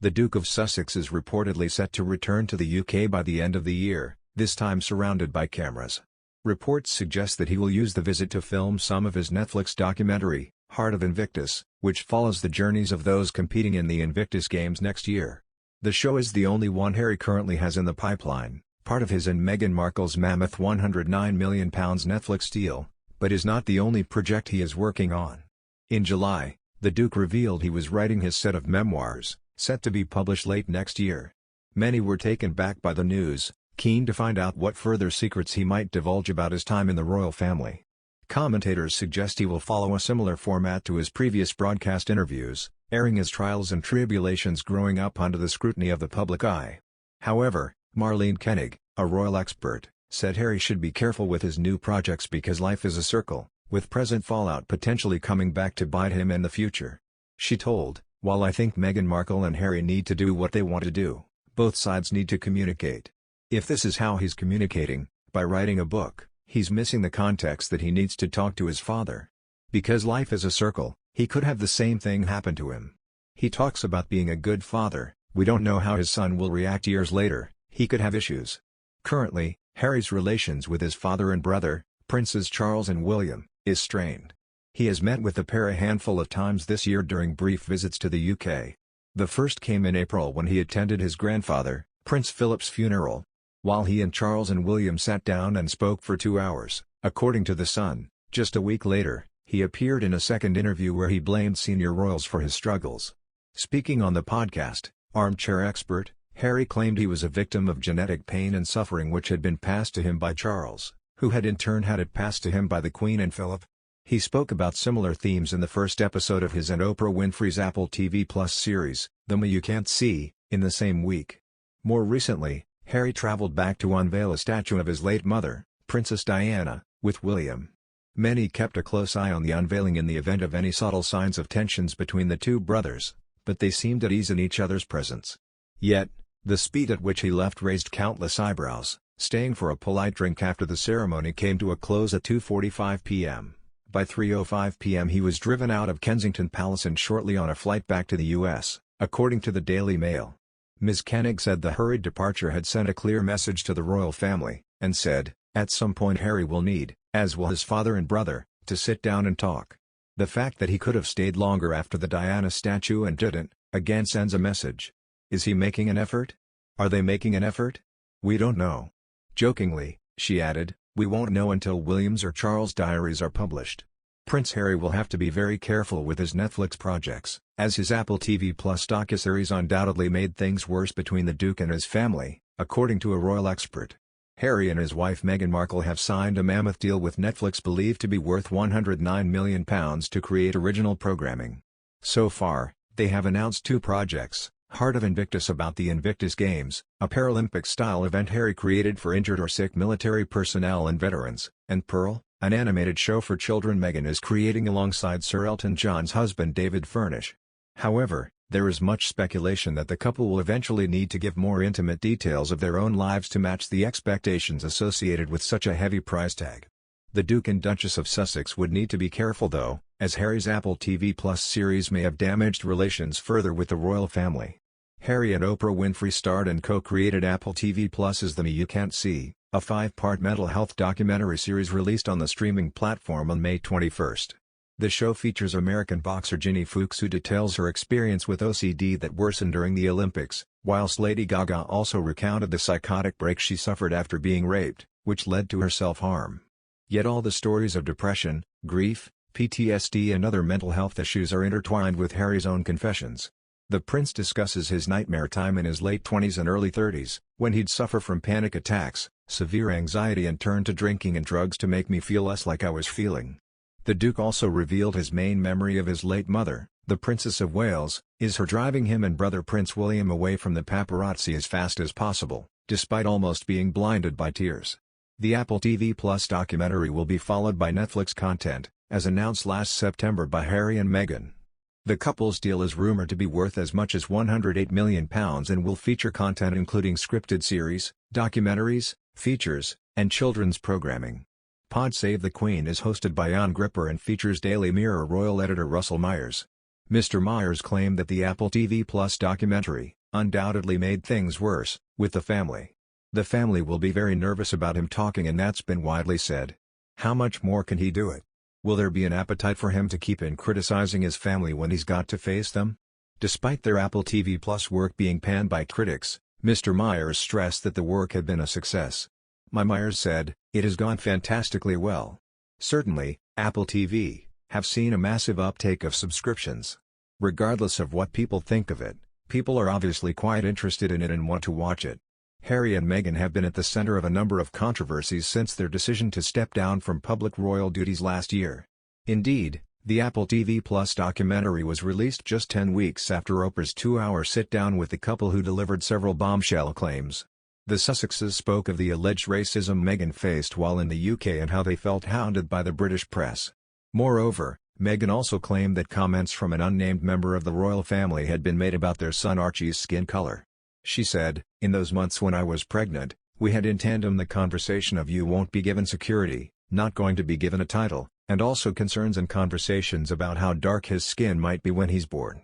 The Duke of Sussex is reportedly set to return to the UK by the end of the year, this time surrounded by cameras. Reports suggest that he will use the visit to film some of his Netflix documentary, Heart of Invictus, which follows the journeys of those competing in the Invictus Games next year. The show is the only one Harry currently has in the pipeline, part of his and Meghan Markle's mammoth £109 million Netflix deal, but is not the only project he is working on. In July, the Duke revealed he was writing his set of memoirs, set to be published late next year. Many were taken back by the news, keen to find out what further secrets he might divulge about his time in the royal family. Commentators suggest he will follow a similar format to his previous broadcast interviews, airing his trials and tribulations growing up under the scrutiny of the public eye. However, Marlene Koenig, a royal expert, said Harry should be careful with his new projects because life is a circle, with present fallout potentially coming back to bite him in the future. She told, "While I think Meghan Markle and Harry need to do what they want to do, both sides need to communicate. If this is how he's communicating, by writing a book, he's missing the context that he needs to talk to his father. Because life is a circle, he could have the same thing happen to him. He talks about being a good father, we don't know how his son will react years later, he could have issues." Currently, Harry's relations with his father and brother, Princes Charles and William, is strained. He has met with the pair a handful of times this year during brief visits to the UK. The first came in April when he attended his grandfather, Prince Philip's funeral. While he and Charles and William sat down and spoke for 2 hours, according to The Sun, just a week later, he appeared in a second interview where he blamed senior royals for his struggles. Speaking on the podcast, Armchair Expert, Harry claimed he was a victim of genetic pain and suffering which had been passed to him by Charles, who had in turn had it passed to him by the Queen and Philip. He spoke about similar themes in the first episode of his and Oprah Winfrey's Apple TV Plus series, The Me You Can't See, in the same week. More recently, Harry traveled back to unveil a statue of his late mother, Princess Diana, with William. Many kept a close eye on the unveiling in the event of any subtle signs of tensions between the two brothers, but they seemed at ease in each other's presence. Yet, the speed at which he left raised countless eyebrows, staying for a polite drink after the ceremony came to a close at 2:45 p.m. By 3:05 p.m. he was driven out of Kensington Palace and shortly on a flight back to the U.S., according to the Daily Mail. Ms. Koenig said the hurried departure had sent a clear message to the royal family, and said, "At some point Harry will need, as will his father and brother, to sit down and talk." The fact that he could have stayed longer after the Diana statue and didn't, again sends a message. Is he making an effort? Are they making an effort? We don't know. Jokingly, she added, "We won't know until William's or Charles' diaries are published." Prince Harry will have to be very careful with his Netflix projects, as his Apple TV Plus docuseries undoubtedly made things worse between the Duke and his family, according to a royal expert. Harry and his wife Meghan Markle have signed a mammoth deal with Netflix believed to be worth £109 million to create original programming. So far, they have announced 2 projects, Heart of Invictus about the Invictus Games, a Paralympic-style event Harry created for injured or sick military personnel and veterans, and Pearl, an animated show for children Meghan is creating alongside Sir Elton John's husband David Furnish. However, there is much speculation that the couple will eventually need to give more intimate details of their own lives to match the expectations associated with such a heavy price tag. The Duke and Duchess of Sussex would need to be careful though, as Harry's Apple TV Plus series may have damaged relations further with the royal family. Harry and Oprah Winfrey starred and co-created Apple TV Plus's The Me You Can't See, a 5-part mental health documentary series released on the streaming platform on May 21. The show features American boxer Ginny Fuchs who details her experience with OCD that worsened during the Olympics, whilst Lady Gaga also recounted the psychotic break she suffered after being raped, which led to her self-harm. Yet all the stories of depression, grief, PTSD and other mental health issues are intertwined with Harry's own confessions. The prince discusses his nightmare time in his late 20s and early 30s, when he'd suffer from panic attacks, severe anxiety and turn to drinking and drugs to make me feel less like I was feeling. The Duke also revealed his main memory of his late mother, the Princess of Wales, is her driving him and brother Prince William away from the paparazzi as fast as possible, despite almost being blinded by tears. The Apple TV Plus documentary will be followed by Netflix content, as announced last September by Harry and Meghan. The couple's deal is rumored to be worth as much as £108 million and will feature content including scripted series, documentaries, features, and children's programming. Pod Save the Queen is hosted by Jan Gripper and features Daily Mirror royal editor Russell Myers. Mr. Myers claimed that the Apple TV Plus documentary undoubtedly made things worse with the family. The family will be very nervous about him talking, and that's been widely said. How much more can he do it? Will there be an appetite for him to keep in criticizing his family when he's got to face them? Despite their Apple TV Plus work being panned by critics, Mr. Myers stressed that the work had been a success. Myers said, "It has gone fantastically well. Certainly, Apple TV have seen a massive uptake of subscriptions. Regardless of what people think of it, people are obviously quite interested in it and want to watch it." Harry and Meghan have been at the center of a number of controversies since their decision to step down from public royal duties last year. Indeed, the Apple TV Plus documentary was released just 10 weeks after Oprah's 2-hour sit-down with the couple who delivered several bombshell claims. The Sussexes spoke of the alleged racism Meghan faced while in the UK and how they felt hounded by the British press. Moreover, Meghan also claimed that comments from an unnamed member of the royal family had been made about their son Archie's skin color. She said, "In those months when I was pregnant, we had in tandem the conversation of you won't be given security, not going to be given a title, and also concerns and conversations about how dark his skin might be when he's born.